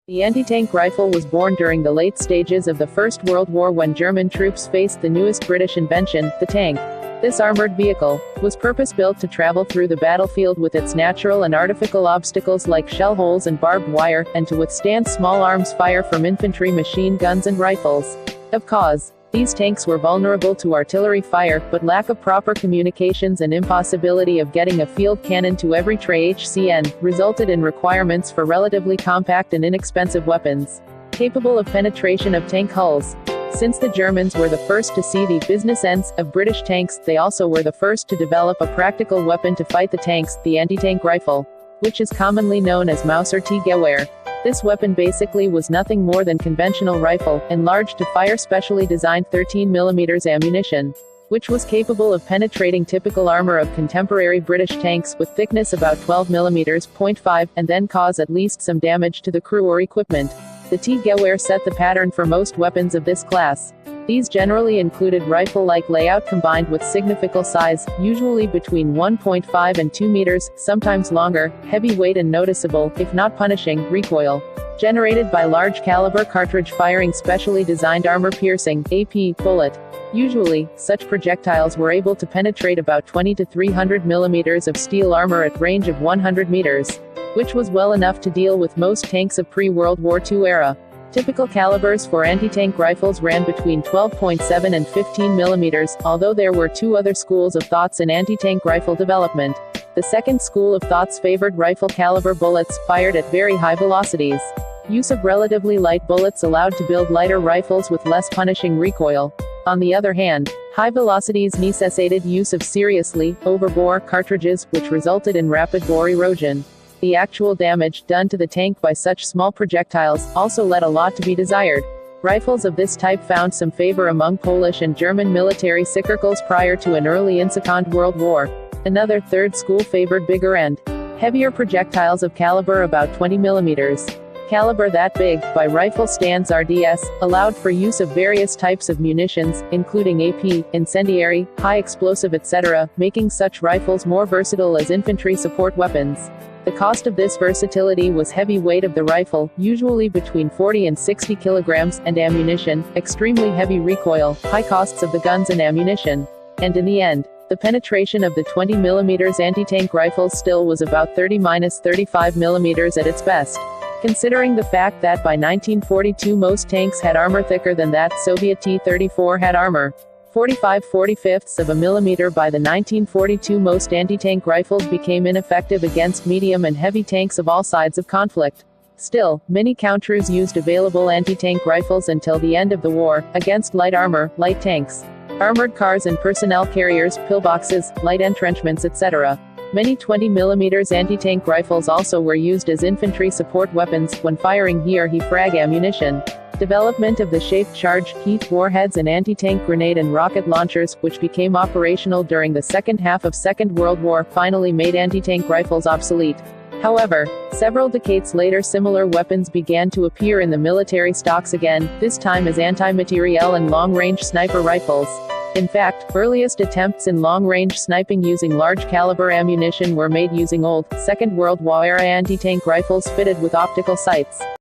The anti-tank rifle was born during the late stages of the First World War when German troops faced the newest British invention, the tank. This armored vehicle was purpose-built to travel through the battlefield with its natural and artificial obstacles like shell holes and barbed wire, and to withstand small arms fire from infantry machine guns and rifles. Of course, these tanks were vulnerable to artillery fire, but lack of proper communications and impossibility of getting a field cannon to every HCN resulted in requirements for relatively compact and inexpensive weapons, capable of penetration of tank hulls. Since the Germans were the first to see the business ends of British tanks, they also were the first to develop a practical weapon to fight the tanks, the anti-tank rifle, which is commonly known as Mauser-T-Gewehr. This weapon basically was nothing more than conventional rifle, enlarged to fire specially designed 13mm ammunition, which was capable of penetrating typical armor of contemporary British tanks with thickness about 12mm .5, and then cause at least some damage to the crew or equipment. The T-Gewehr set the pattern for most weapons of this class. These generally included rifle-like layout combined with significant size, usually between 1.5 and 2 meters, sometimes longer, heavy weight and noticeable, if not punishing, recoil, generated by large caliber cartridge firing specially designed armor-piercing (AP) bullet. Usually, such projectiles were able to penetrate about 20 to 300 millimeters of steel armor at range of 100 meters, which was well enough to deal with most tanks of pre-World War II era. Typical calibers for anti-tank rifles ran between 12.7 and 15 millimeters, although there were two other schools of thoughts in anti-tank rifle development. The second school of thoughts favored rifle caliber bullets, fired at very high velocities. Use of relatively light bullets allowed to build lighter rifles with less punishing recoil. On the other hand, high velocities necessitated use of seriously overbore cartridges, which resulted in rapid bore erosion. The actual damage done to the tank by such small projectiles also led a lot to be desired. Rifles of this type found some favor among Polish and German military circles prior to and early in Second World War. Another third school favored bigger and heavier projectiles of caliber about 20 millimeters. Caliber that big, by rifle stands RDS, allowed for use of various types of munitions, including AP, incendiary, high explosive etc., making such rifles more versatile as infantry support weapons. The cost of this versatility was heavy weight of the rifle, usually between 40 and 60 kilograms, and ammunition, extremely heavy recoil, high costs of the guns and ammunition. And in the end, the penetration of the 20mm anti-tank rifles still was about 30–35 mm at its best. Considering the fact that by 1942 most tanks had armor thicker than that Soviet T-34 had armor 45/45 of a millimeter, by the 1942 most anti-tank rifles became ineffective against medium and heavy tanks of all sides of conflict. Still, many countries used available anti-tank rifles until the end of the war, against light armor, light tanks, armored cars and personnel carriers, pillboxes, light entrenchments etc. Many 20mm anti-tank rifles also were used as infantry support weapons, when firing he frag ammunition. Development of the shaped charged heat warheads and anti-tank grenade and rocket launchers, which became operational during the second half of Second World War, finally made anti-tank rifles obsolete. However, several decades later similar weapons began to appear in the military stocks again, this time as anti-materiel and long-range sniper rifles. In fact, earliest attempts in long-range sniping using large-caliber ammunition were made using old, Second World War-era anti-tank rifles fitted with optical sights.